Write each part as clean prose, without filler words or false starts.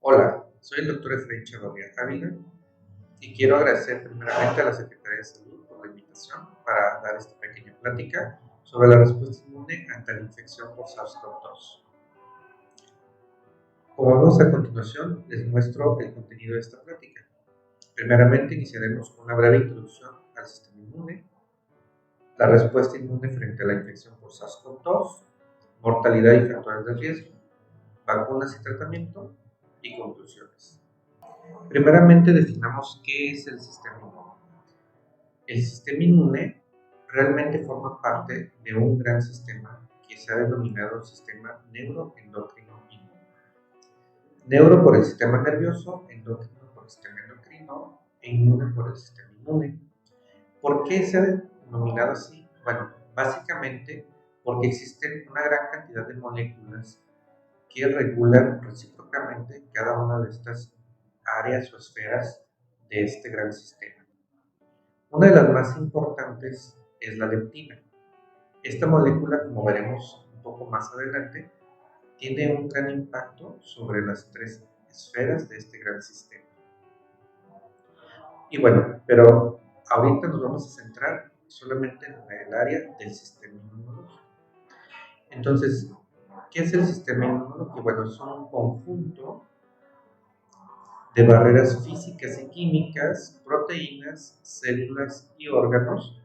Hola, soy el doctor Efraín Chavarría Ávila y quiero agradecer primeramente a la Secretaría de Salud por la invitación para dar esta pequeña plática sobre la respuesta inmune ante la infección por SARS-CoV-2. Como vemos a continuación, les muestro el contenido de esta plática. Primeramente, iniciaremos con una breve introducción al sistema inmune, la respuesta inmune frente a la infección por SARS-CoV-2, mortalidad y factores de riesgo, vacunas y tratamiento y conclusiones. Primeramente definamos qué es el sistema inmune. El sistema inmune realmente forma parte de un gran sistema que se ha denominado sistema neuroendocrino inmune. Neuro por el sistema nervioso, endocrino por el sistema endocrino e inmune por el sistema inmune. ¿Por qué se ha denominado así? Bueno, básicamente porque existen una gran cantidad de moléculas que regulan recíprocamente cada una de estas áreas o esferas de este gran sistema. Una de las más importantes es la leptina. Esta molécula, como veremos un poco más adelante, tiene un gran impacto sobre las tres esferas de este gran sistema. Y bueno, pero ahorita nos vamos a centrar solamente en el área del sistema inmunológico. Entonces, ¿qué es el sistema inmunológico? Bueno, es un conjunto de barreras físicas y químicas, proteínas, células y órganos,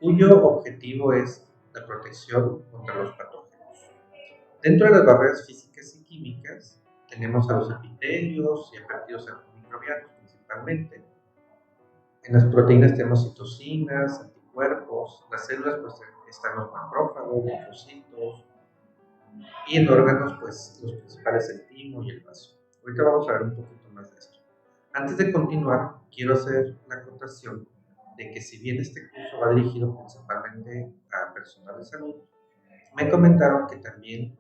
cuyo objetivo es la protección contra los patógenos. Dentro de las barreras físicas y químicas tenemos a los epitelios y a péptidos antimicrobianos principalmente. En las proteínas tenemos citocinas, anticuerpos, las células pues están los macrófagos, linfocitos, y en órganos pues los principales el timo y el vaso. Ahorita vamos a ver un poquito más de esto. Antes de continuar, quiero hacer la acotación de que si bien este curso va dirigido principalmente a personal de salud, me comentaron que también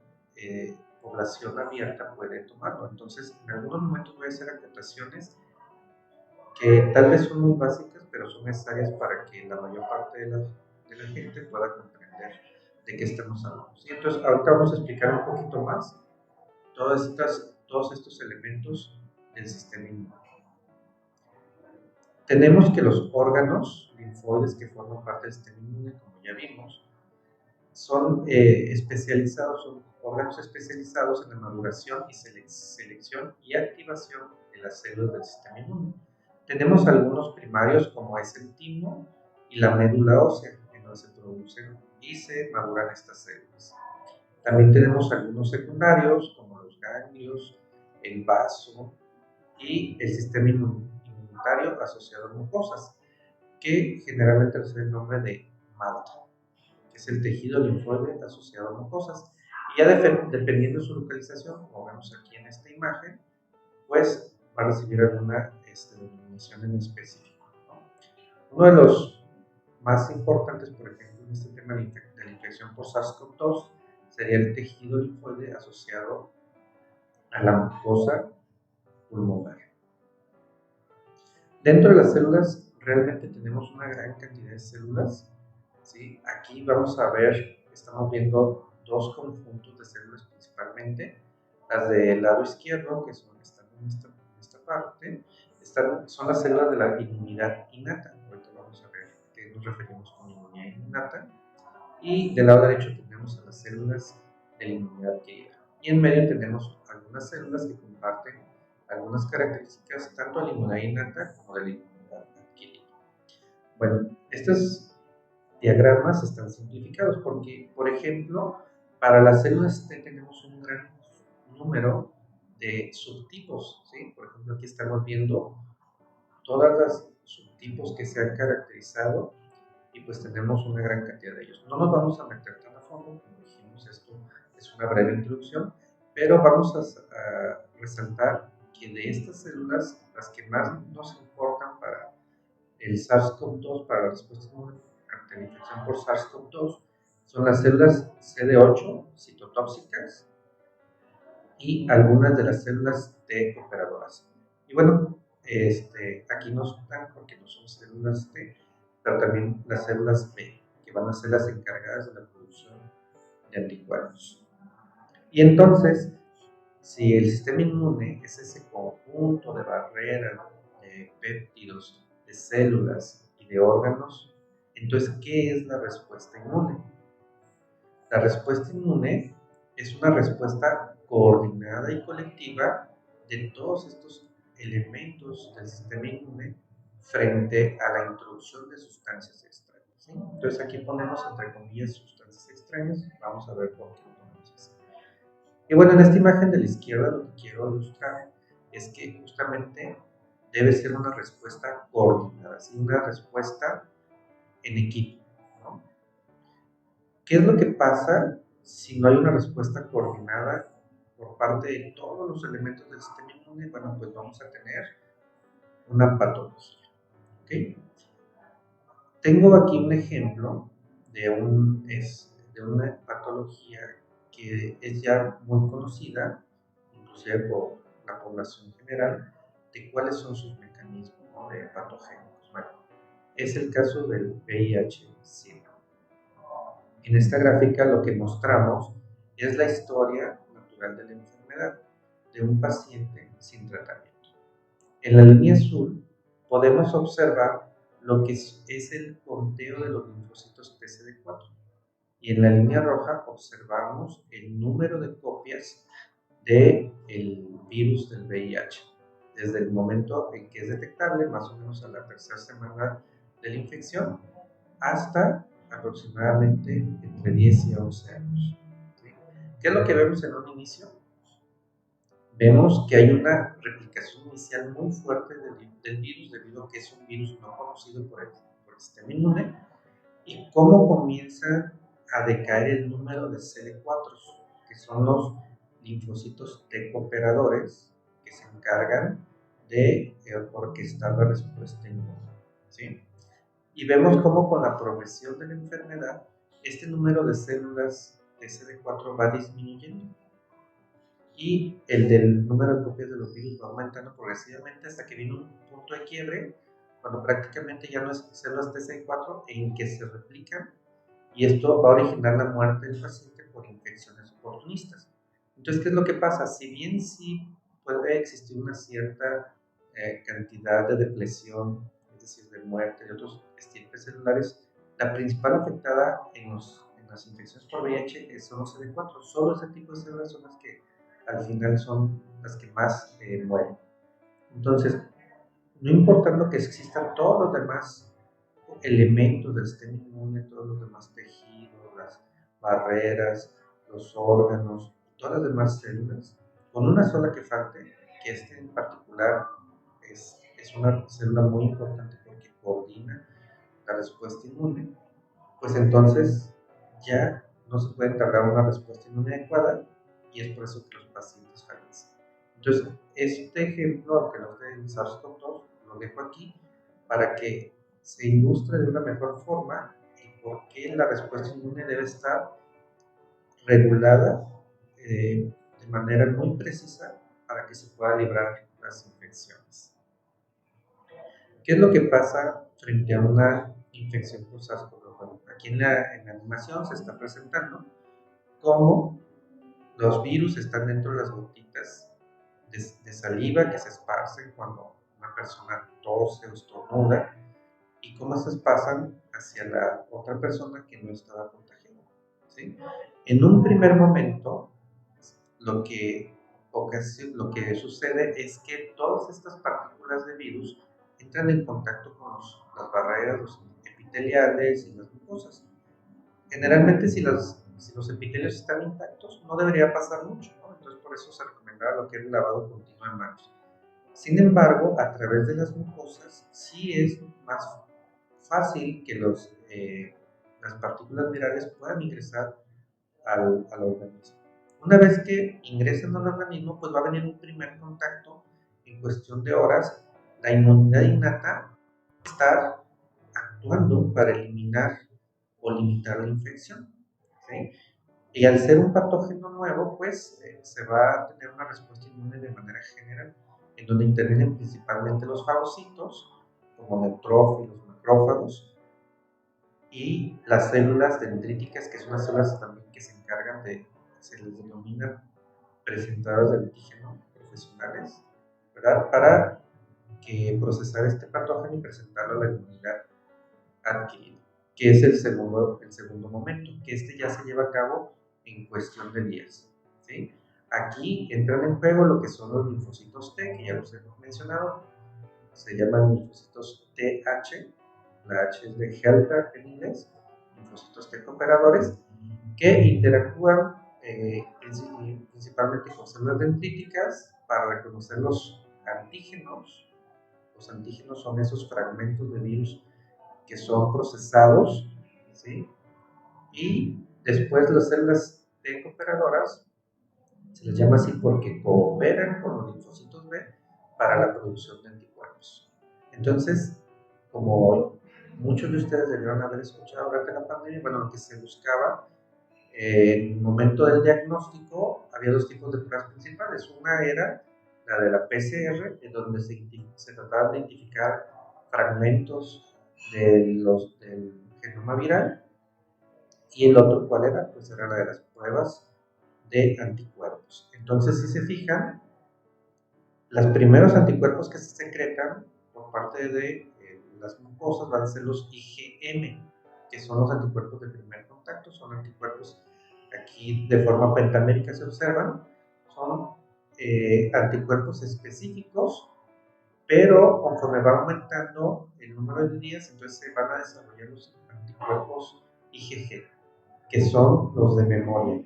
población abierta puede tomarlo. Entonces, en algunos momentos voy a hacer acotaciones que tal vez son muy básicas, pero son necesarias para que la mayor parte de la gente pueda comprender de qué estamos hablando. ¿Sí? Entonces, ahorita vamos a explicar un poquito más todos estos elementos del sistema inmune. Tenemos que los órganos linfoides que forman parte del sistema inmune, como ya vimos, son especializados, son órganos especializados en la maduración y selección y activación de las células del sistema inmune. Tenemos algunos primarios como es el timo y la médula ósea, en donde se producen y se maduran estas células. También tenemos algunos secundarios como los ganglios, el vaso y el sistema inmunitario asociado a mucosas, que generalmente recibe el nombre de malta, que es el tejido linfoide asociado a mucosas. Y ya dependiendo de su localización, como vemos aquí en esta imagen, pues va a recibir alguna denominación en específico, ¿no? Uno de los más importantes, por ejemplo, en este tema de la infección por SARS-CoV-2 sería el tejido linfoide asociado a la mucosa pulmonar. Dentro de las células realmente tenemos una gran cantidad de células, ¿sí? Aquí vamos a ver, estamos viendo dos conjuntos de células principalmente, las del lado izquierdo, que están en esta parte, son las células de la inmunidad innata. Ahorita vamos a ver qué nos referimos con inmunidad innata. Y del lado derecho tenemos a las células de la inmunidad adquirida. Y en medio tenemos algunas células que comparten algunas características tanto de la inmunidad innata como de la inmunidad adquirida. Bueno, estos diagramas están simplificados porque, por ejemplo, para las células T tenemos un gran número de subtipos, ¿sí? Por ejemplo, aquí estamos viendo todas las subtipos que se han caracterizado y pues tenemos una gran cantidad de ellos. No nos vamos a meter tan a fondo, como dijimos, esto es una breve introducción, pero vamos a resaltar que de estas células, las que más nos importan para el SARS-CoV-2, para la respuesta inmune ante la infección por SARS-CoV-2, son las células CD8 citotóxicas y algunas de las células T cooperadoras. Y bueno, aquí nos están porque no son células T, pero también las células B, que van a ser las encargadas de la producción de anticuerpos. Y entonces, Si el sistema inmune es ese conjunto de barreras, de péptidos, de células y de órganos, entonces, ¿qué es la respuesta inmune? La respuesta inmune es una respuesta coordinada y colectiva de todos estos elementos del sistema inmune frente a la introducción de sustancias extrañas, ¿sí? Entonces aquí ponemos entre comillas sustancias extrañas, vamos a ver por qué lo ponemos así. Y bueno, en esta imagen de la izquierda lo que quiero ilustrar es que justamente debe ser una respuesta coordinada, ¿sí? Una respuesta en equipo, ¿no? ¿Qué es lo que pasa si no hay una respuesta coordinada por parte de todos los elementos del sistema inmune? Bueno, pues vamos a tener una patología, ¿ok? Tengo aquí un ejemplo de una patología que es ya muy conocida, inclusive por la población general, de cuáles son sus mecanismos, ¿no?, de patogénicos. Bueno, es el caso del VIH-Sida. En esta gráfica lo que mostramos es la historia natural de la enfermedad de un paciente sin tratamiento. En la línea azul podemos observar lo que es el conteo de los linfocitos TCD4 y en la línea roja observamos el número de copias del virus del VIH desde el momento en que es detectable, más o menos a la tercera semana de la infección, hasta aproximadamente entre 10 y 11 años. ¿Sí? ¿Qué es lo que vemos en un inicio? Vemos que hay una replicación inicial muy fuerte del virus, debido a que es un virus no conocido por el sistema inmune, y cómo comienza a decaer el número de CD4, que son los linfocitos T cooperadores que se encargan de orquestar la respuesta inmune, ¿sí? Y vemos cómo con la progresión de la enfermedad, este número de células de CD4 va disminuyendo y el del número de copias de los virus va aumentando progresivamente hasta que viene un punto de quiebre cuando prácticamente ya no es células TCD4 en que se replican, y esto va a originar la muerte del paciente por infecciones oportunistas. Entonces, ¿qué es lo que pasa? Si bien sí puede existir una cierta cantidad de depresión, es decir, de muerte de otros estirpes celulares, la principal afectada en las infecciones por VIH son los CD4. Solo ese tipo de células son las que al final son las que más mueren. Entonces, no importando que existan todos los demás elementos del sistema inmune, todos los demás tejidos, las barreras, los órganos, todas las demás células, con una sola que falte, que este en particular es una célula muy importante porque coordina la respuesta inmune, pues entonces ya no se puede entablar una respuesta inmune adecuada y es por eso que los pacientes fallecen. Entonces, este ejemplo, que nos den SARS-CoV-2, lo dejo aquí para que se ilustre de una mejor forma y por qué la respuesta inmune debe estar regulada de manera muy precisa para que se pueda librar las infecciones. ¿Qué es lo que pasa frente a una infección por SARS-CoV-2? Bueno, aquí en la animación se está presentando cómo los virus están dentro de las gotitas de saliva que se esparcen cuando una persona tose o estornuda, y cómo se pasan hacia la otra persona que no estaba contagiada, ¿sí? En un primer momento, lo que sucede es que todas estas partículas de virus entran en contacto con las barreras, los epiteliales y las mucosas. Generalmente, si los epitelios están intactos, no debería pasar mucho, ¿no? Entonces, por eso se recomendaba lo que es el lavado continuo de manos. Sin embargo, a través de las mucosas, sí es más fácil que las partículas virales puedan ingresar al organismo. Una vez que ingresen al organismo, pues va a venir un primer contacto en cuestión de horas. La inmunidad innata va a estar actuando para eliminar o limitar la infección, ¿sí? Y al ser un patógeno nuevo, pues se va a tener una respuesta inmune de manera general, en donde intervienen principalmente los fagocitos, como neutrófilos, macrófagos, y las células dendríticas, que son las células también que se encargan de, se les denomina presentadoras de antígeno profesionales, ¿verdad? Para que procesar este patógeno y presentarlo a la inmunidad adquirida, que es el segundo momento, que ya se lleva a cabo en cuestión de días, ¿sí? Aquí entran en juego lo que son los linfocitos T, que ya los hemos mencionado, se llaman linfocitos TH, la H es de helper en inglés, linfocitos T cooperadores, que interactúan principalmente con células dendríticas para reconocer los antígenos. Los antígenos son esos fragmentos de virus que son procesados, ¿sí? Y después las células T cooperadoras se les llama así porque cooperan con los linfocitos B para la producción de anticuerpos. Entonces, como muchos de ustedes debieron haber escuchado durante la pandemia, bueno, lo que se buscaba en el momento del diagnóstico, había dos tipos de pruebas principales. Una era la de la PCR, en donde se trataba de identificar fragmentos del genoma viral, y el otro, ¿cuál era? Pues era la de las pruebas de anticuerpos. Entonces, si se fijan, los primeros anticuerpos que se secretan por parte de las mucosas van a ser los IgM, que son los anticuerpos de primer contacto, son anticuerpos aquí de forma pentamérica se observan, son anticuerpos específicos, pero conforme va aumentando el número de días, entonces se van a desarrollar los anticuerpos IgG, que son los de memoria.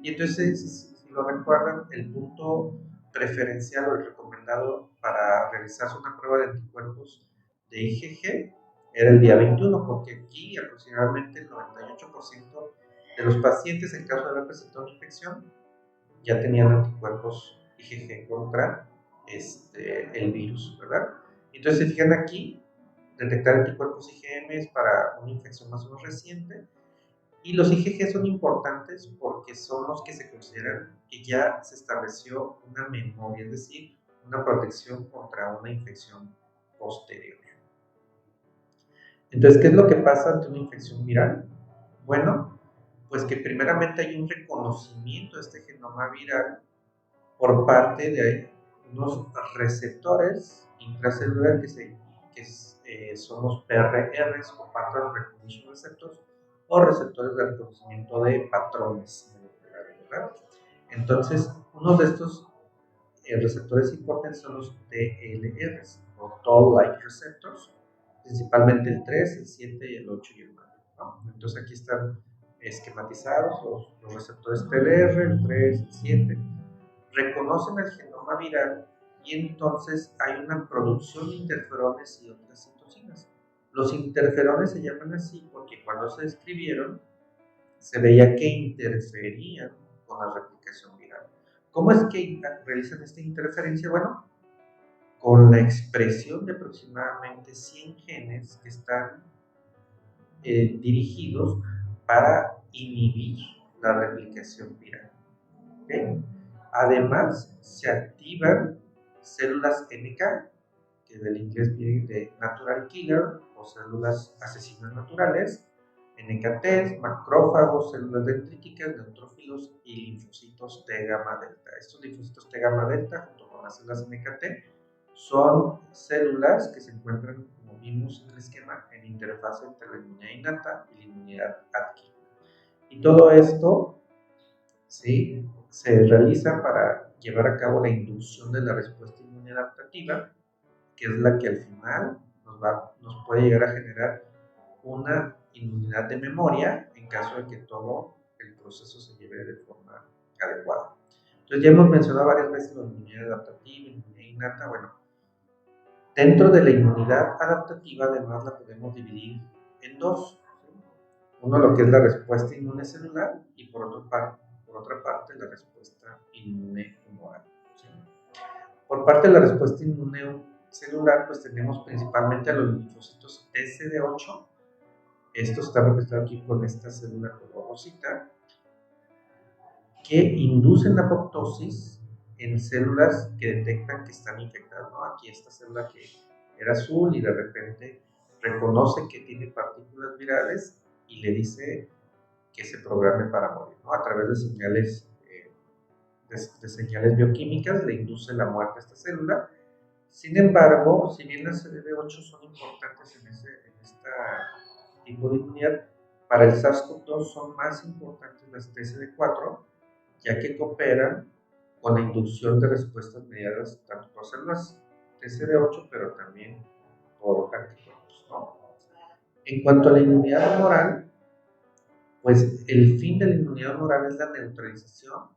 Y entonces, si lo recuerdan, el punto preferencial o el recomendado para realizarse una prueba de anticuerpos de IgG era el día 21, porque aquí aproximadamente el 98% de los pacientes, en caso de haber presentado una infección, ya tenían anticuerpos IgG contra el virus, ¿verdad? Entonces, se fijan aquí, detectar anticuerpos IgM es para una infección más o menos reciente. Y los IgG son importantes porque son los que se consideran que ya se estableció una memoria, es decir, una protección contra una infección posterior. Entonces, ¿qué es lo que pasa ante una infección viral? Bueno, pues que primeramente hay un reconocimiento de este genoma viral por parte de unos receptores intracelulares que son los PRRs o Pattern Recognition Receptors, o receptores de reconocimiento de patrones moleculares, ¿verdad? Entonces, uno de estos receptores importantes son los TLRs, o Toll-like Receptors, principalmente el 3, el 7, el 8 y el 9, ¿no? Entonces, aquí están esquematizados los receptores TLR, el 3, el 7, reconocen el genoma viral y entonces hay una producción de interferones y otras citocinas. Los interferones se llaman así porque cuando se describieron se veía que interferían con la replicación viral. ¿Cómo es que realizan esta interferencia? Bueno, con la expresión de aproximadamente 100 genes que están dirigidos para inhibir la replicación viral. ¿Okay? Además, se activan células NK, que del inglés viene de Natural Killer, o células asesinas naturales, NKT, macrófagos, células dendríticas, neutrófilos y linfocitos T gamma delta. Estos linfocitos T gamma delta, junto con las células NKT, son células que se encuentran, como vimos en el esquema, en interfaz entre la inmunidad innata y la inmunidad adquirida. Y todo esto, ¿sí?, se realiza para llevar a cabo la inducción de la respuesta inmune adaptativa, que es la que al final nos puede llegar a generar una inmunidad de memoria en caso de que todo el proceso se lleve de forma adecuada. Entonces, ya hemos mencionado varias veces la inmunidad adaptativa, inmunidad innata. Bueno, dentro de la inmunidad adaptativa, además, la podemos dividir en dos. Uno, lo que es la respuesta inmune celular, y por otra parte, la respuesta inmune humoral. ¿Sí? Por parte de la respuesta inmune celular, pues tenemos principalmente a los linfocitos TCD8. Esto está representado aquí con esta célula color rosita, que inducen apoptosis en células que detectan que están infectadas, ¿no? Aquí esta célula que era azul y de repente reconoce que tiene partículas virales y le dice que se programe para morir, ¿no? A través de señales de señales bioquímicas, le induce la muerte a esta célula. Sin embargo, si bien las CD8 son importantes en este tipo de inmunidad, para el SARS-CoV-2 son más importantes las TCD4, ya que cooperan con la inducción de respuestas mediadas tanto por células TCD8, pero también por anticuerpos, ¿no? En cuanto a la inmunidad humoral, pues el fin de la inmunidad humoral es la neutralización,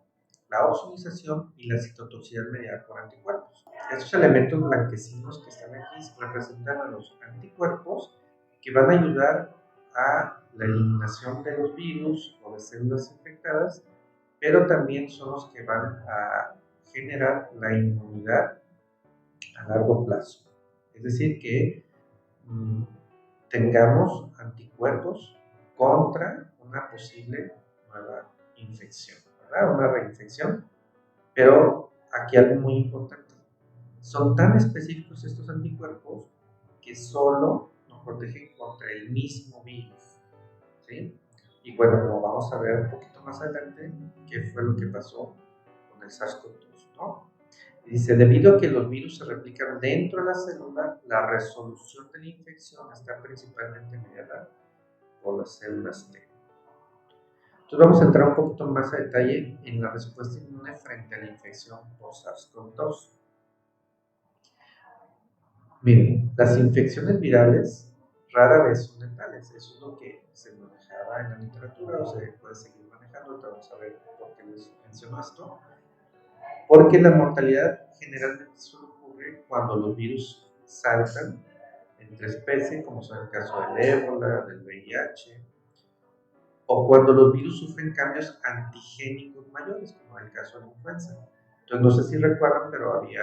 la ozonización y la citotoxicidad mediada por anticuerpos. Estos elementos blanquecinos que están aquí representan a los anticuerpos que van a ayudar a la eliminación de los virus o de células infectadas, pero también son los que van a generar la inmunidad a largo plazo. Es decir, que tengamos anticuerpos contra una posible nueva infección, ¿verdad? Una reinfección. Pero aquí algo muy importante. Son tan específicos estos anticuerpos que solo nos protegen contra el mismo virus, ¿sí? Y bueno, como vamos a ver un poquito más adelante, qué fue lo que pasó con el SARS-CoV-2, ¿no? Y dice, debido a que los virus se replican dentro de la célula, la resolución de la infección está principalmente mediada por las células T. Entonces vamos a entrar un poquito más a detalle en la respuesta inmune frente a la infección por SARS-CoV-2. Miren, las infecciones virales rara vez son letales. Eso es lo que se manejaba en la literatura o se puede seguir manejando. Ahorita vamos a ver por qué les menciono esto. Porque la mortalidad generalmente solo ocurre cuando los virus saltan entre especies, como son el caso del ébola, del VIH, o cuando los virus sufren cambios antigénicos mayores, como en el caso de la influenza. Entonces, no sé si recuerdan, pero había,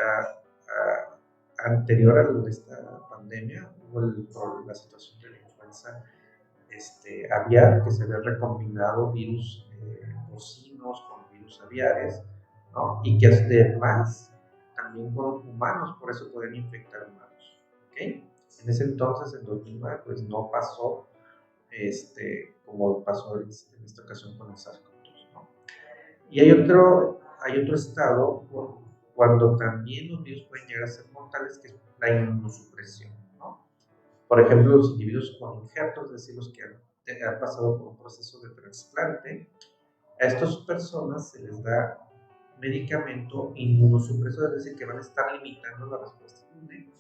anterior a esta pandemia, hubo la situación de la influenza aviar, que se había recombinado virus porcinos con virus aviares, ¿no? Y que además también con humanos, por eso pueden infectar humanos, ¿ok? En ese entonces, en 2009, pues no pasó como pasó en esta ocasión con el SARS-CoV-2, ¿no? Y hay otro estado cuando también los virus pueden llegar a ser mortales, que es la inmunosupresión, ¿no? Por ejemplo, los individuos con injertos, es decir, los que han pasado por un proceso de trasplante, a estas personas se les da medicamento inmunosupresor, es decir, que van a estar limitando la respuesta inmune.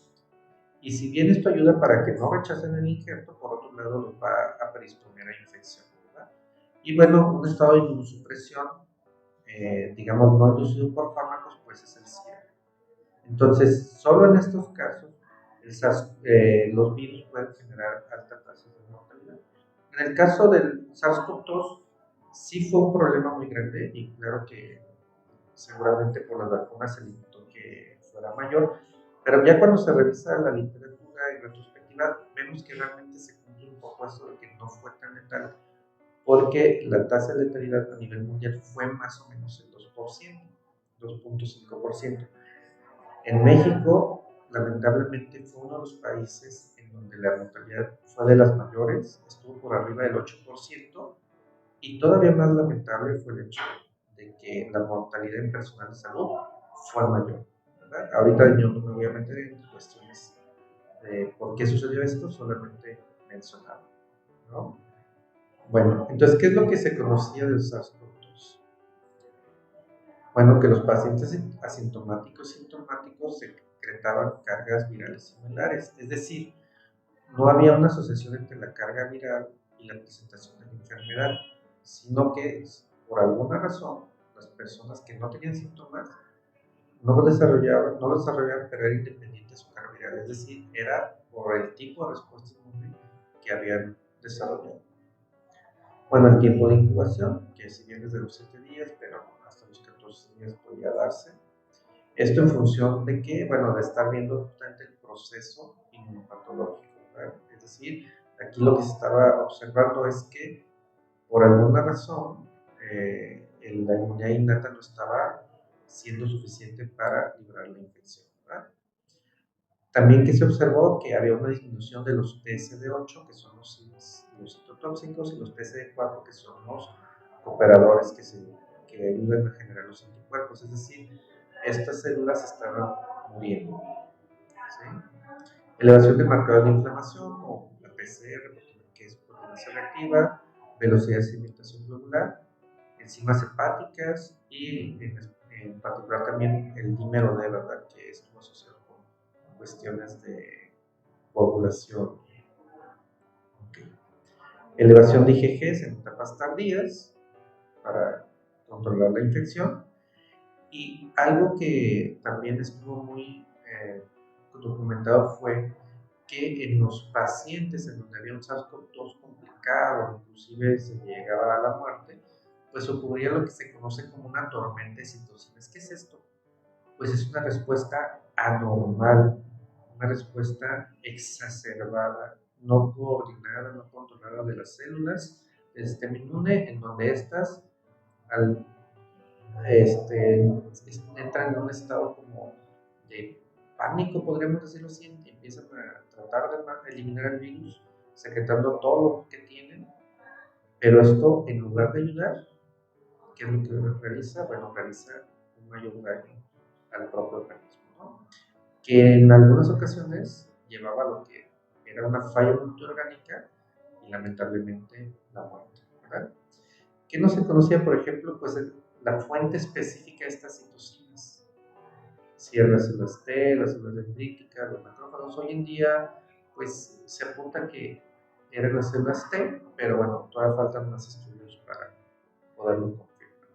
Y si bien esto ayuda para que no rechacen el injerto, por otro lado los va a predisponer a infección, ¿verdad? Y bueno, un estado de inmunosupresión, digamos, no inducido por fármacos, pues es el cierre. Entonces, solo en estos casos, los virus pueden generar altas tasas de mortalidad. En el caso del SARS-CoV-2, sí fue un problema muy grande y claro que seguramente por las vacunas se limitó que fuera mayor, pero ya cuando se revisa la literatura en retrospectiva, vemos que realmente se cumple un poco eso de que no fue tan letal, porque la tasa de letalidad a nivel mundial fue más o menos el 2%, 2.5%. En México, lamentablemente, fue uno de los países en donde la mortalidad fue de las mayores, estuvo por arriba del 8%, y todavía más lamentable fue el hecho de que la mortalidad en personal de salud fue mayor, ¿verdad? Ahorita yo no me voy a meter en cuestiones de por qué sucedió esto, solamente mencionarlo, ¿no? Bueno, entonces, ¿qué es lo que se conocía del SARS-CoV-2? Bueno, que los pacientes asintomáticos y sintomáticos secretaban cargas virales similares, es decir, no había una asociación entre la carga viral y la presentación de la enfermedad, sino que por alguna razón las personas que no tenían síntomas no desarrollaban, pero era independiente de su carga viral, es decir, era por el tipo de respuesta inmune que habían desarrollado. Bueno, el tiempo de incubación, que si bien es de los 7 días, pero hasta los 14 días podía darse. Esto en función de que, bueno, de estar viendo justamente el proceso inmunopatológico, ¿verdad? Es decir, aquí lo que se estaba observando es que por alguna razón la inmunidad innata no estaba siendo suficiente para librar la infección, ¿verdad? También que se observó que había una disminución de los TSD8, que son los citotóxicos, y los TSD4, que son los cooperadores que que ayudan a generar los anticuerpos, es decir, estas células estaban muriendo. ¿Sí? Elevación de marcadores de inflamación, como la PCR, que es proteína C reactiva, velocidad de sedimentación globular, enzimas hepáticas y en particular también el dímero D, ¿verdad? Que estuvo asociado con cuestiones de coagulación. Okay. Elevación de IgGs en etapas tardías para controlar la infección. Y algo que también estuvo muy documentado fue que en los pacientes en donde había un SARS-CoV-2 complicado, inclusive se llegaba a la muerte, pues ocurría lo que se conoce como una tormenta de citocinas. ¿Qué es esto? Pues es una respuesta anormal, una respuesta exacerbada, no coordinada, no controlada de las células del sistema inmune, en donde estas al entran en un estado como de pánico, podríamos decirlo así, y empiezan a tratar de eliminar el virus, secretando todo lo que tienen, pero esto, en lugar de ayudar, ¿qué es lo que realiza? Bueno, realiza un mayor daño al propio organismo, ¿no? Que en algunas ocasiones llevaba a lo que era una falla multiorgánica y lamentablemente la muerte, ¿verdad? ¿Qué no se conocía, por ejemplo? Pues la fuente específica de estas citocinas. Si eran las células T, las células dendríticas, los macrófagos. Hoy en día, pues se apunta que eran las células T, pero bueno, todavía faltan más estudios para poderlo confirmar.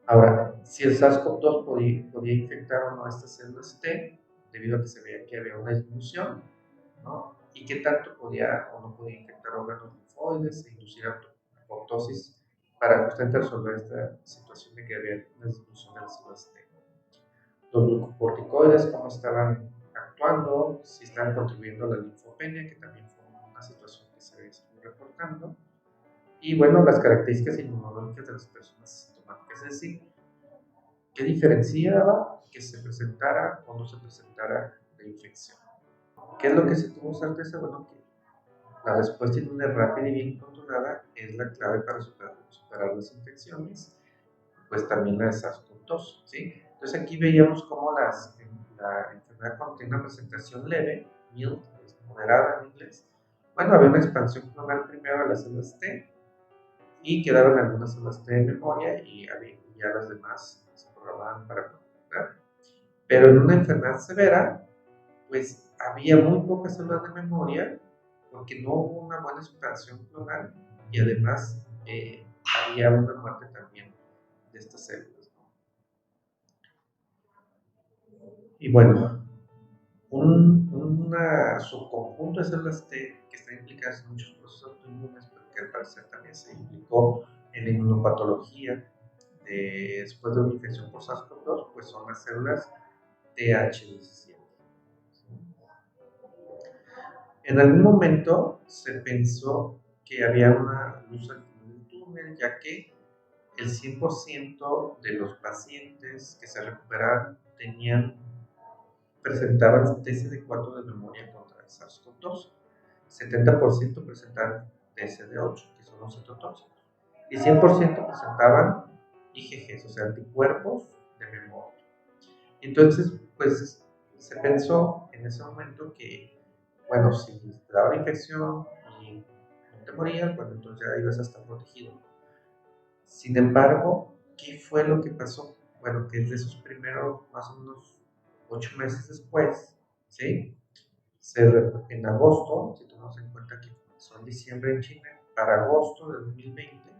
Ahora, si el SARS-CoV-2 podía infectar o no a estas células T, debido a que se veía que había una disminución, ¿no? Y qué tanto podía o no podía infectar órganos linfoides e inducir apoptosis para justamente resolver esta situación de que había una disminución de las células T. Los glucocorticoides, cómo estaban actuando, si estaban contribuyendo a la linfopenia, que también fue una situación que se estuvo reportando. Y bueno, las características inmunológicas de las personas asintomáticas, es decir, ¿qué diferenciaba que se presentara o no se presentara la infección? ¿Qué es lo que se tuvo certeza? Bueno, que la respuesta inmune rápida y bien controlada es la clave para superar las infecciones, pues también la de SARS-CoV-2, ¿sí? Entonces aquí veíamos cómo la enfermedad contiene una presentación leve, mild, es moderada en inglés. Bueno, había una expansión clonal primero de las células T y quedaron algunas células T de memoria y ya las demás se programaban para conectar. Pero en una enfermedad severa, pues había muy pocas células de memoria porque no hubo una buena expansión clonal y además había una muerte también de estas células, ¿no? Y bueno, un subconjunto de células T que está implicadas en muchos procesos autoinmunes, pero que al parecer también se implicó en la inmunopatología después de una infección por SARS-CoV-2, pues son las células TH17. En algún momento se pensó que había una luz al final del túnel, ya que el 100% de los pacientes que se recuperaron presentaban TCD4 de memoria contra el SARS-CoV-2, 70% presentaban TCD8, que son los citotóxicos, y 100% presentaban IgGs, o sea, anticuerpos de memoria. Entonces, pues se pensó en ese momento que, bueno, si te daba la infección y no te morías, bueno, entonces ya ibas a estar protegido. Sin embargo, ¿qué fue lo que pasó? Bueno, que desde esos primeros más o menos 8 meses después, ¿sí? En agosto, si tomamos en cuenta que comenzó en diciembre en China, para agosto de 2020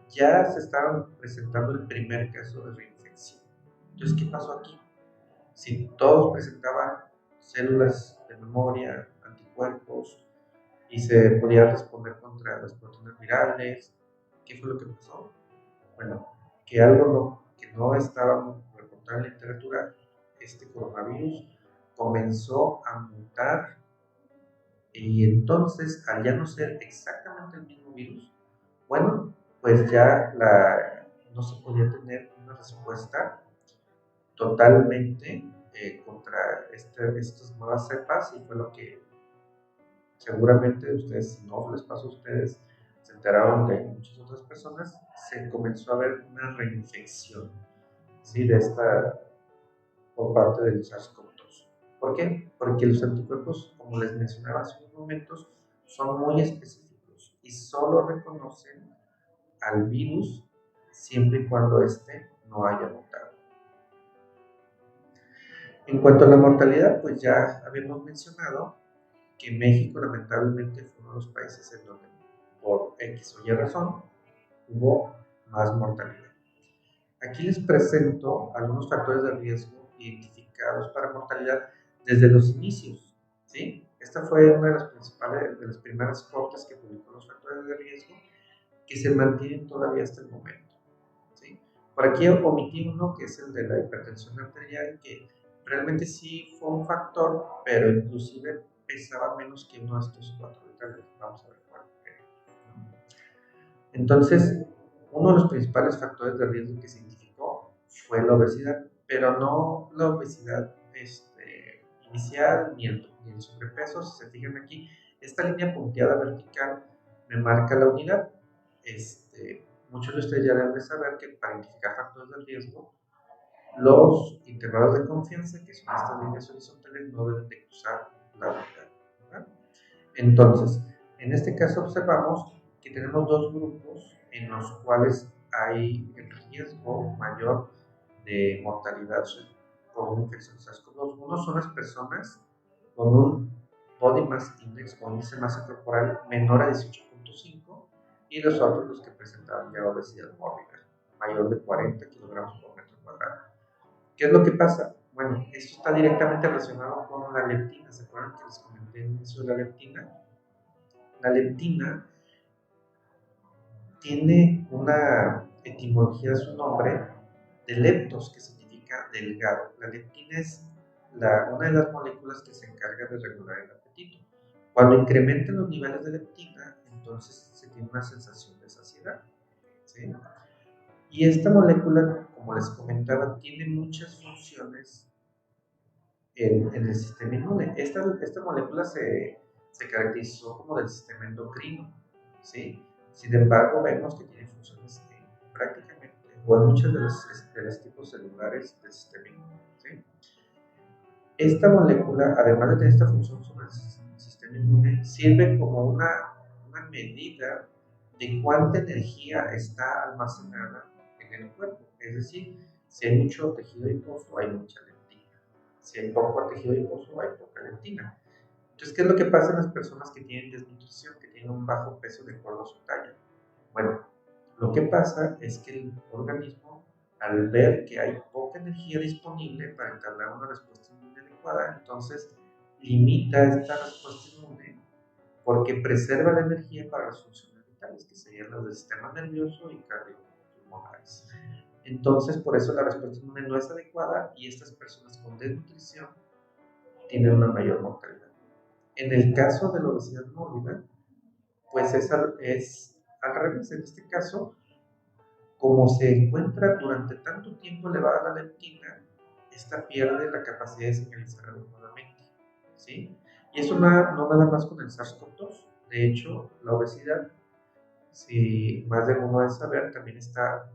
ya se estaban presentando el primer caso de reinfección. Entonces, ¿qué pasó aquí? Si todos presentaban células de memoria, anticuerpos, y se podía responder contra las proteínas virales, ¿qué fue lo que pasó? Bueno, que algo que no estaba reportado en la literatura, este coronavirus comenzó a mutar y entonces, al ya no ser exactamente el mismo virus, bueno, pues ya no se podía tener una respuesta totalmente contra estas nuevas cepas y fue lo que seguramente ustedes, si no les pasó a ustedes, se enteraron de muchas otras personas, se comenzó a ver una reinfección, ¿sí? De esta por parte del SARS-CoV-2. ¿Por qué? Porque los anticuerpos, como les mencionaba hace unos momentos, son muy específicos y solo reconocen al virus siempre y cuando éste no haya mutado. En cuanto a la mortalidad, pues ya habíamos mencionado que México lamentablemente fue uno de los países en donde por X o Y razón hubo más mortalidad. Aquí les presento algunos factores de riesgo identificados para mortalidad desde los inicios, ¿sí? Esta fue una de las primeras cortes que publicó los factores de riesgo que se mantienen todavía hasta el momento, ¿sí? Por aquí omití uno que es el de la hipertensión arterial, que realmente sí fue un factor, pero inclusive pesaba menos que uno de estos cuatro detalles. Vamos a ver cuál. Entonces, uno de los principales factores de riesgo que se identificó fue la obesidad, pero no la obesidad inicial ni el sobrepeso. Si se fijan aquí, esta línea punteada vertical me marca la unidad. Muchos de ustedes ya deben de saber que para identificar factores de riesgo, los intervalos de confianza, que son estas líneas horizontales, no deben de cruzar la unidad, ¿verdad? Entonces, en este caso observamos que tenemos dos grupos en los cuales hay el riesgo mayor de mortalidad por una infección SARS-CoV-2. Uno son las personas con un Body Mass Index o índice de masa corporal menor a 18.5 y los otros los que presentaban ya obesidad mórbida, mayor de 40 kilogramos por metro cuadrado. ¿Qué es lo que pasa? Bueno, esto está directamente relacionado con la leptina. ¿Se acuerdan que les comenté el inicio de la leptina? La leptina tiene una etimología de su nombre de leptos, que significa delgado. La leptina es una de las moléculas que se encarga de regular el apetito. Cuando incrementan los niveles de leptina, entonces se tiene una sensación de saciedad, ¿sí? Y esta molécula, como les comentaba, tiene muchas funciones en el sistema inmune. Esta molécula se caracterizó como del sistema endocrino, ¿sí? Sin embargo, vemos que tiene funciones prácticamente, o en muchos de los tipos celulares del sistema inmune, ¿sí? Esta molécula, además de tener esta función sobre el sistema inmune, sirve como una medida de cuánta energía está almacenada en el cuerpo. Es decir, si hay mucho tejido adiposo, hay mucha leptina. Si hay poco tejido adiposo, hay poca leptina. Entonces, ¿qué es lo que pasa en las personas que tienen desnutrición, que tienen un bajo peso de acuerdo a su talla? Bueno, lo que pasa es que el organismo, al ver que hay poca energía disponible para entablar una respuesta inmune adecuada, entonces limita esta respuesta inmune porque preserva la energía para las funciones vitales, que serían las del sistema nervioso y cardiopulmonares. Entonces, por eso la respuesta inmune no es adecuada y estas personas con desnutrición tienen una mayor mortalidad. En el caso de la obesidad mórbida, pues es al revés. En este caso, como se encuentra durante tanto tiempo elevada la leptina, esta pierde la capacidad de señalizar adecuadamente, ¿sí? Y eso no nada más con el SARS-CoV-2. De hecho, la obesidad, si más de uno debe saber, también está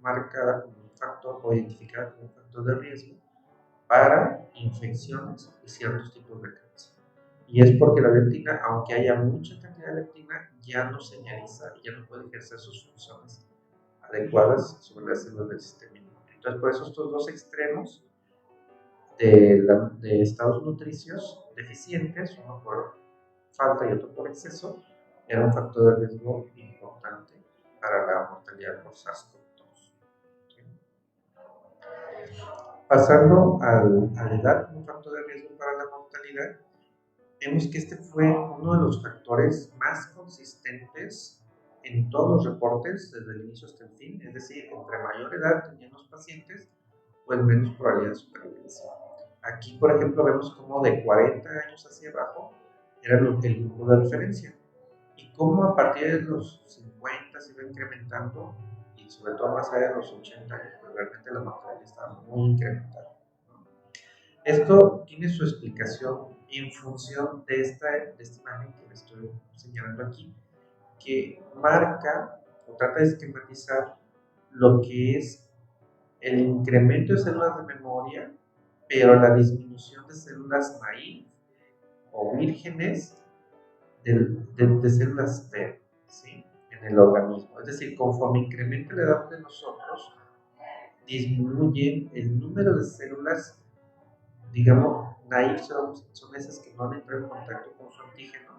marcada como un factor o identificada como un factor de riesgo para infecciones y ciertos tipos de cáncer. Y es porque la leptina, aunque haya mucha cantidad de leptina, ya no señaliza y ya no puede ejercer sus funciones adecuadas sobre las células del sistema inmune. Entonces, por eso estos dos extremos de estados nutricios deficientes, uno por falta y otro por exceso, era un factor de riesgo importante para la mortalidad por SARS-CoV-2. ¿Sí? Pasando a la edad como factor de riesgo para la mortalidad, vemos que este fue uno de los factores más consistentes en todos los reportes desde el inicio hasta el fin, es decir, entre mayor edad tenían los pacientes, pues menos probabilidad de supervivencia. Aquí, por ejemplo, vemos cómo de 40 años hacia abajo era el grupo de referencia y cómo a partir de los 50 se iba incrementando y sobre todo más allá de los 80 años, pues realmente la mortalidad estaba muy incrementada. Esto tiene su explicación en función de esta imagen que les estoy señalando aquí, que marca o trata de esquematizar lo que es el incremento de células de memoria, pero la disminución de células naive o vírgenes de células T, ¿sí? En el organismo. Es decir, conforme incrementa la edad de nosotros, disminuye el número de células, digamos, naive, son esas que no han entrado en contacto con su antígeno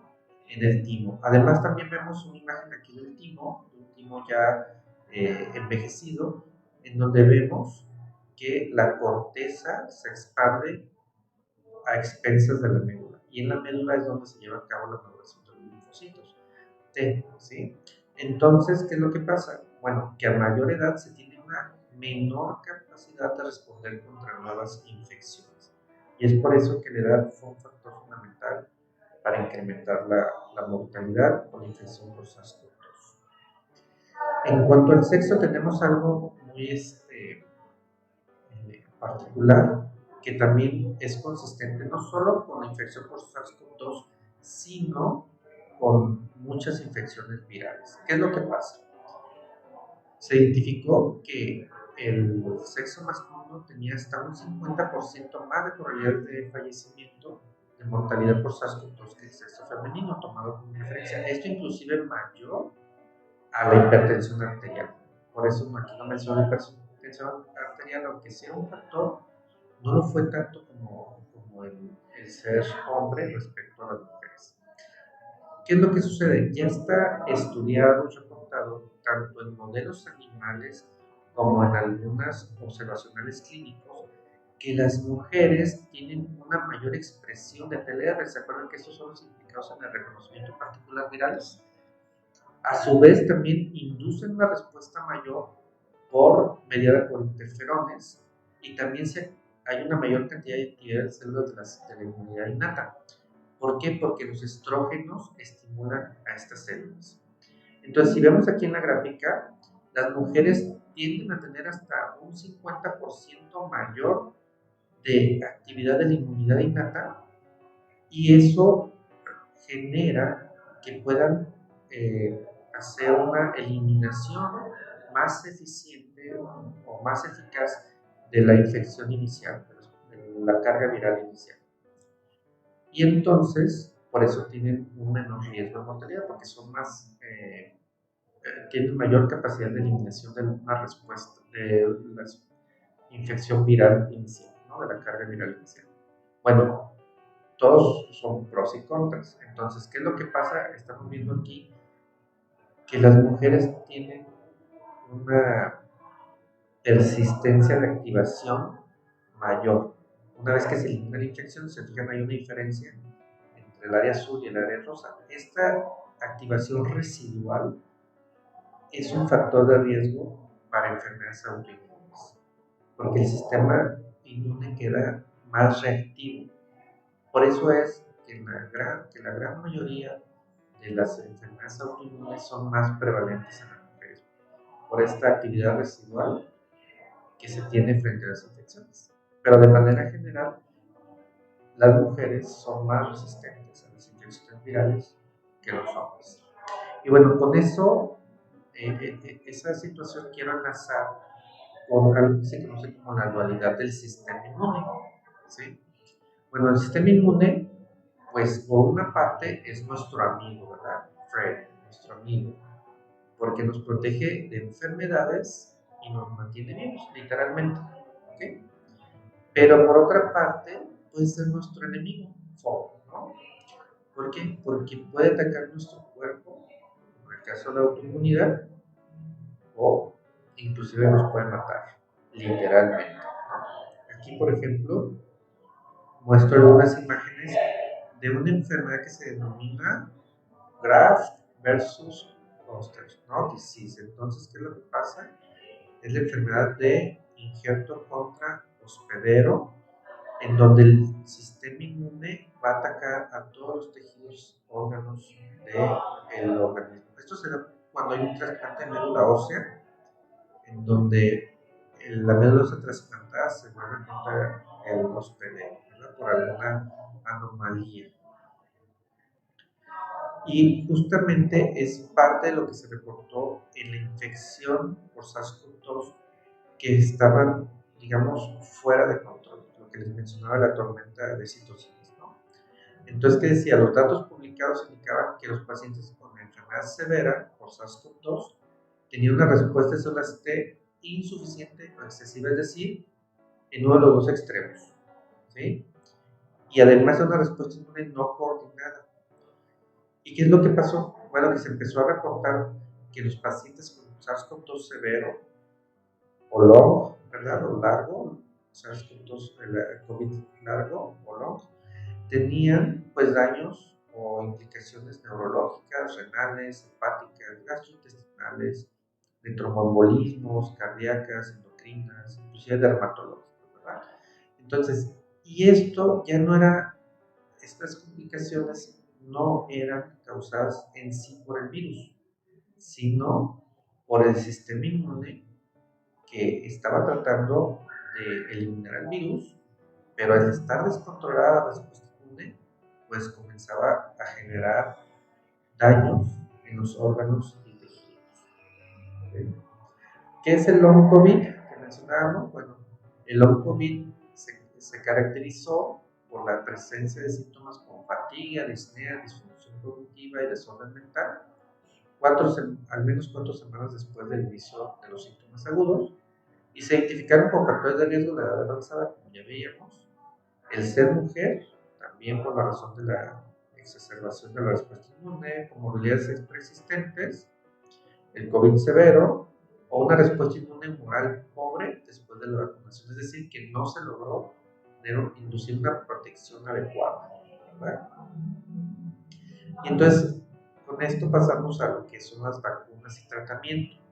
en el timo. Además, también vemos una imagen aquí del timo, de un timo ya envejecido, en donde vemos que la corteza se expande a expensas de la médula. Y en la médula es donde se lleva a cabo la maduración de los linfocitos T, ¿sí? Entonces, ¿qué es lo que pasa? Bueno, que a mayor edad se tiene una menor capacidad de responder contra nuevas infecciones. Y es por eso que la edad fue un factor fundamental para incrementar la mortalidad por infección por SARS-CoV-2. En cuanto al sexo, tenemos algo muy particular que también es consistente no solo con la infección por SARS-CoV-2, sino con muchas infecciones virales. ¿Qué es lo que pasa? Se identificó que el sexo masculino tenía hasta un 50% más de probabilidad de fallecimiento, de mortalidad por SARS-CoV-2 que el sexo femenino, tomado como referencia. Esto inclusive mayor a la hipertensión arterial. Por eso aquí no menciono la hipertensión arterial, aunque sea un factor, no lo fue tanto como el ser hombre respecto a las mujeres. ¿Qué es lo que sucede? Ya está estudiado y reportado tanto en modelos animales como en algunas observacionales clínicos que las mujeres tienen una mayor expresión de TLR. ¿Se acuerdan que estos son los implicados en el reconocimiento de partículas virales? A su vez también inducen una respuesta mayor mediada por interferones y también hay una mayor cantidad de actividad de células de la inmunidad innata. ¿Por qué? Porque los estrógenos estimulan a estas células. Entonces, si vemos aquí en la gráfica, las mujeres tienden a tener hasta un 50% mayor de actividad de la inmunidad innata y eso genera que puedan hacer una eliminación más eficiente o más eficaz de la infección inicial, de la carga viral inicial. Y entonces, por eso tienen un menor riesgo de mortalidad, porque son más, tienen mayor capacidad de eliminación de una respuesta, de la infección viral inicial, ¿no? De la carga viral inicial. Bueno, todos son pros y contras. Entonces, ¿qué es lo que pasa? Estamos viendo aquí que las mujeres tienen una persistencia de activación mayor. Una vez que se elimina la infección, se fijan, hay una diferencia entre el área azul y el área rosa. Esta activación residual es un factor de riesgo para enfermedades autoinmunes, porque el sistema inmune queda más reactivo. Por eso es que la gran mayoría de las enfermedades autoinmunes son más prevalentes en las mujeres, por esta actividad residual que se tiene frente a las infecciones. Pero de manera general, las mujeres son más resistentes a las infecciones virales que los hombres. Y bueno, con eso, esa situación quiero enlazar con algo que se conoce como la dualidad del sistema inmune, ¿sí? Bueno, el sistema inmune, pues por una parte es nuestro amigo, ¿verdad? Fred, nuestro amigo, porque nos protege de enfermedades y nos mantiene vivos, literalmente, ¿ok? Pero por otra parte, puede ser nuestro enemigo, ¿no? ¿Por qué? Porque puede atacar nuestro cuerpo, en el caso de la autoinmunidad, o inclusive nos puede matar, literalmente, ¿no? Aquí, por ejemplo, muestro algunas imágenes de una enfermedad que se denomina graft versus host, ¿no? Disease. Entonces, ¿qué es lo que pasa? Es la enfermedad de injerto contra hospedero, en donde el sistema inmune va a atacar a todos los tejidos, órganos del organismo. Esto se da cuando hay un trasplante de médula ósea, en donde la médula ósea trasplantada se vuelve contra el hospedero, ¿verdad? Por alguna anomalía. Y justamente es parte de lo que se reportó en la infección por SARS-CoV-2 que estaban, digamos, fuera de control, lo que les mencionaba la tormenta de citocinas, ¿no? Entonces, ¿qué decía? Los datos publicados indicaban que los pacientes con enfermedad severa por SARS-CoV-2 tenían una respuesta de células T insuficiente o excesiva, es decir, en uno de los dos extremos, ¿sí? Y además de una respuesta inmune no coordinada. ¿Y qué es lo que pasó? Bueno, que se empezó a reportar que los pacientes con SARS-CoV-2 severo o long, ¿verdad? O largo, SARS-CoV-2, el COVID largo o long, tenían pues daños o implicaciones neurológicas, renales, hepáticas, gastrointestinales, de tromboembolismos, cardíacas, endocrinas, inclusive dermatológicas, ¿verdad? Entonces, y esto ya no era, estas complicaciones no eran causadas en sí por el virus, sino por el sistema inmune que estaba tratando de eliminar el virus, pero al estar descontrolada la respuesta inmune, pues comenzaba a generar daños en los órganos y tejidos. ¿Okay? ¿Qué es el long COVID que mencionábamos? Bueno, el long COVID se caracterizó por la presencia de síntomas como fatiga, disnea, disfunción cognitiva y desorden mental, al menos 4 semanas después del inicio de los síntomas agudos, y se identificaron como factores de riesgo de la edad avanzada, como ya veíamos, el ser mujer, también por la razón de la exacerbación de la respuesta inmune, comorbilidades preexistentes, el COVID severo o una respuesta inmune moral pobre después de la vacunación, es decir, que no se logró inducir una protección adecuada, ¿verdad? Y entonces, con esto pasamos a lo que son las vacunas y tratamiento.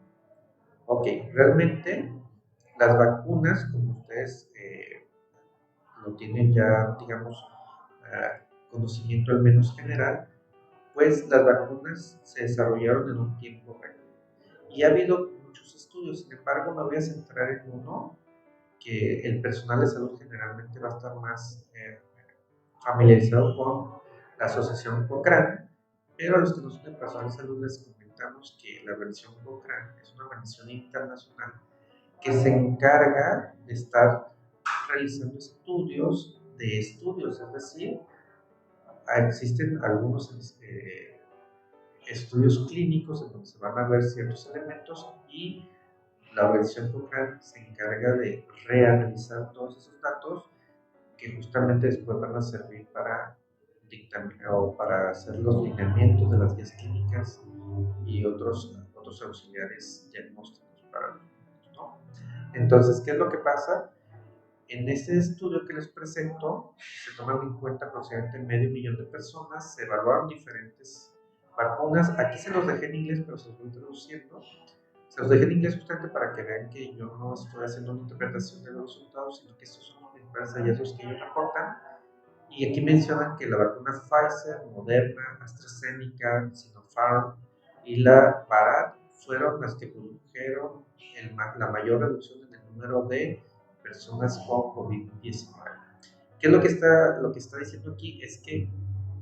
Ok, realmente las vacunas, como ustedes lo tienen ya, digamos, conocimiento al menos general, pues las vacunas se desarrollaron en un tiempo récord. Y ha habido muchos estudios, sin embargo, me voy a centrar en uno que el personal de salud generalmente va a estar más familiarizado con la asociación Cochrane, pero a los que no son de personal de salud les comentamos que la organización Cochrane es una organización internacional que se encarga de estar realizando estudios, es decir, existen algunos estudios clínicos en donde se van a ver ciertos elementos y la organización Cochrane se encarga de reanalizar todos esos datos que justamente después van a servir para dictaminar o para hacer los lineamientos de las guías clínicas y otros auxiliares diagnósticos para los niños, ¿no? Entonces, ¿qué es lo que pasa? En este estudio que les presento, se toman en cuenta aproximadamente 500,000 de personas, se evaluaron diferentes vacunas. Aquí se los dejé en inglés, pero se los voy traduciendo. Se los dejé en inglés justamente para que vean que yo no estoy haciendo una interpretación de los resultados, sino que estos son los principales hallazgos que ellos reportan. Y aquí mencionan que la vacuna Pfizer, Moderna, AstraZeneca, Sinopharm y la Bharat fueron las que produjeron la mayor reducción en el número de personas con COVID-19. ¿Qué es lo que está diciendo aquí? Es que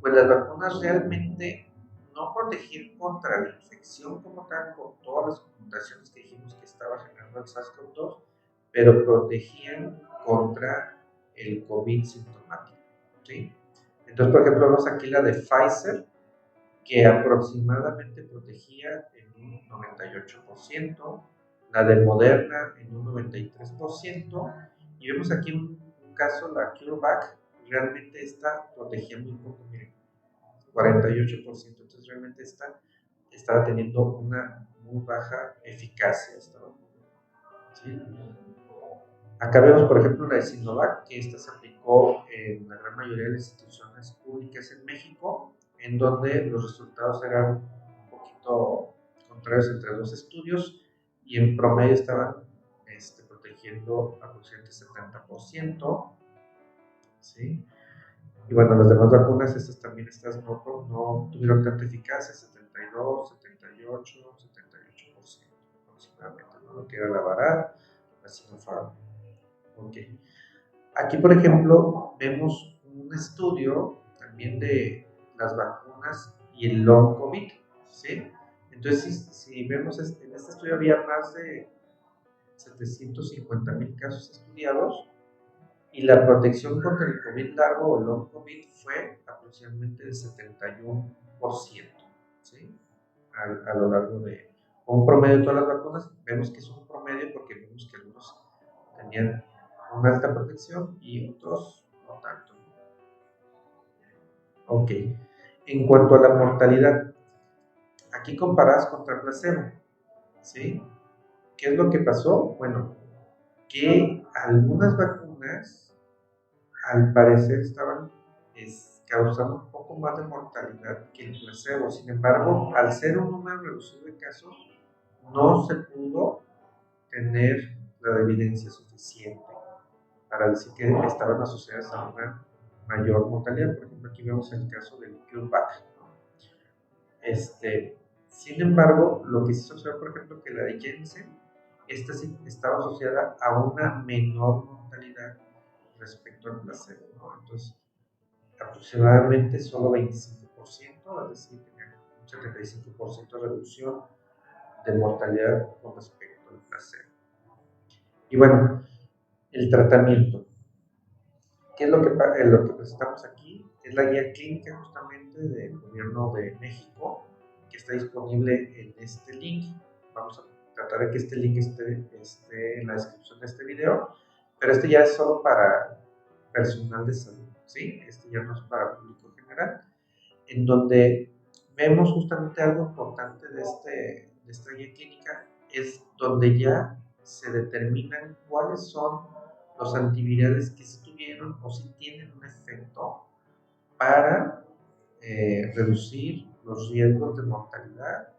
pues, las vacunas realmente no protegían contra la infección como tal, con todas las mutaciones que dijimos que estaba generando el SARS-CoV-2, pero protegían contra el COVID sintomático. ¿Sí? Entonces, por ejemplo, vemos aquí la de Pfizer, que aproximadamente protegía en un 98%, la de Moderna en un 93%, y vemos aquí un caso, la CureVac, realmente esta protegía muy poco, miren, 48%, entonces realmente esta estaba teniendo una muy baja eficacia. ¿Sí? Acá vemos, por ejemplo, la de Sinovac, que esta se aplicó en la gran mayoría de las instituciones públicas en México, en donde los resultados eran un poquito contrarios entre dos estudios y en promedio estaban protegiendo aproximadamente 70%. ¿Sí? Y bueno, las demás vacunas, estas no tuvieron tanta eficacia, 72, 78, 78% aproximadamente, ¿no? Lo que era la Bharat, la Sinopharm. Ok. Aquí, por ejemplo, vemos un estudio también de las vacunas y el long COVID, ¿sí? Entonces, si vemos, en este estudio había más de 750,000 casos estudiados y la protección contra el COVID largo o long COVID fue aproximadamente del 71%, ¿sí? A lo largo de un promedio de todas las vacunas. Vemos que es un promedio porque vemos que algunos tenían una alta protección y otros no tanto. Ok. En cuanto a la mortalidad, aquí comparadas contra placebo, ¿sí? ¿Qué es lo que pasó? Bueno, que algunas vacunas al parecer estaban causando un poco más de mortalidad que el placebo. Sin embargo, al ser un número reducido de casos, no se pudo tener la evidencia suficiente para decir que estaban asociadas a una mayor mortalidad. Por ejemplo, aquí vemos el caso del CureVac, ¿no? Sin embargo, lo que sí se observó, por ejemplo, que la de Janssen, esta sí estaba asociada a una menor mortalidad respecto al placebo, ¿no? Entonces, aproximadamente solo 25%, es decir, tenía un 75% de reducción de mortalidad con respecto al placebo. Y bueno, el tratamiento. ¿Qué es lo que presentamos aquí? Es la guía clínica justamente del Gobierno de México, que está disponible en este link. Vamos a tratar de que este link esté en la descripción de este video, pero este ya es solo para personal de salud, ¿sí? Este ya no es para público general, en donde vemos justamente algo importante de esta guía clínica, es donde ya se determinan cuáles son los antivirales que sí tuvieron o sí tienen un efecto para reducir los riesgos de mortalidad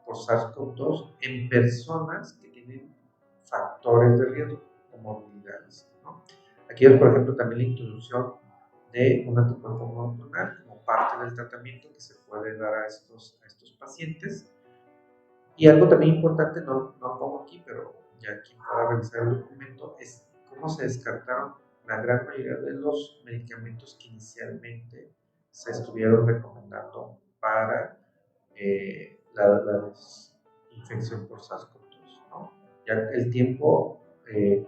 por SARS-CoV-2 en personas que tienen factores de riesgo, comorbilidades, ¿no? Aquí es, por ejemplo, también la introducción de un anticuerpo monoclonal como parte del tratamiento que se puede dar a estos pacientes. Y algo también importante, no pongo aquí, pero ya quien pueda revisar el documento, es cómo se descartaron la gran mayoría de los medicamentos que inicialmente se estuvieron recomendando para la infección por SARS-CoV-2, ¿no? Ya el tiempo,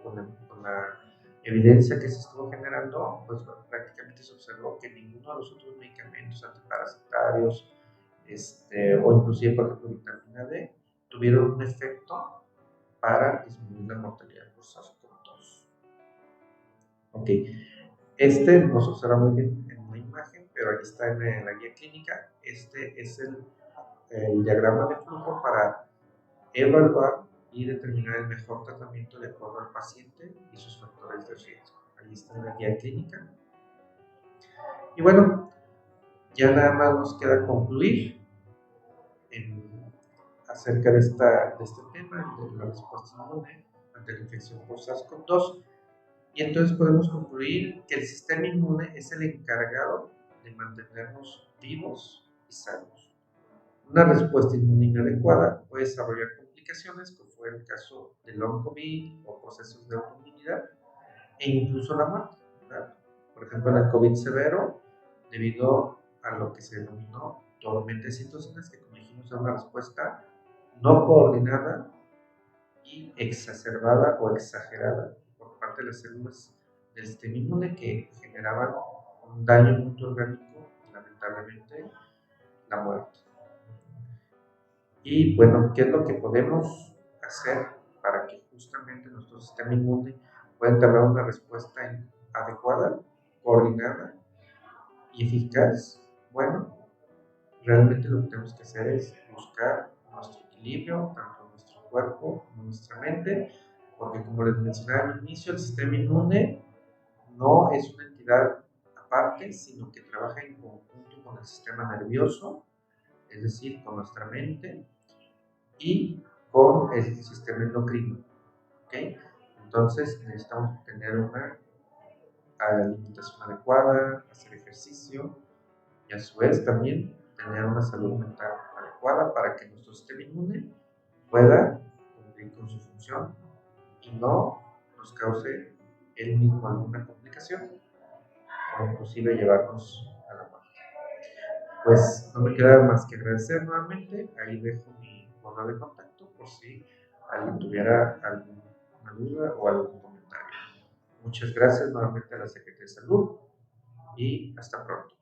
con la evidencia que se estuvo generando, pues prácticamente se observó que ninguno de los otros medicamentos antiparasitarios, o inclusive, por ejemplo, vitamina D, tuvieron un efecto para disminuir la mortalidad por SARS-CoV-2. Ok, no se observa muy bien en la imagen, pero ahí está en la guía clínica. Este es el diagrama de flujo para evaluar y determinar el mejor tratamiento de acuerdo al paciente y sus factores de riesgo. Ahí está en la guía clínica. Y bueno, ya nada más nos queda concluir acerca de este tema, de la respuesta inmune ante la infección por SARS-CoV-2. Y entonces podemos concluir que el sistema inmune es el encargado de mantenernos vivos y sanos. Una respuesta inmune inadecuada puede desarrollar complicaciones, como fue el caso del long COVID o procesos de autoinmunidad, e incluso la muerte, ¿verdad? Por ejemplo, en el COVID severo, debido a lo que se denominó tormenta de citocinas, que como dijimos es una respuesta no coordinada y exacerbada o exagerada por parte de las células del sistema inmune que generaban un daño multiorgánico y lamentablemente la muerte. Y bueno, ¿qué es lo que podemos hacer para que justamente nuestro sistema inmune pueda tener una respuesta adecuada, coordinada y eficaz? Bueno, realmente lo que tenemos que hacer es buscar nuestro equilibrio, tanto en nuestro cuerpo como en nuestra mente, porque como les mencionaba al inicio, el sistema inmune no es una entidad aparte, sino que trabaja en conjunto con el sistema nervioso, es decir, con nuestra mente y con el sistema endocrino, ¿ok? Entonces necesitamos tener una alimentación adecuada, hacer ejercicio y a su vez también tener una salud mental adecuada para que nuestro sistema inmune pueda cumplir con su función y no nos cause él mismo alguna complicación o inclusive llevarnos a la muerte. Pues no me queda más que agradecer nuevamente. Ahí dejo mi correo de contacto por si alguien tuviera alguna duda o algún comentario. Muchas gracias nuevamente a la Secretaría de Salud y hasta pronto.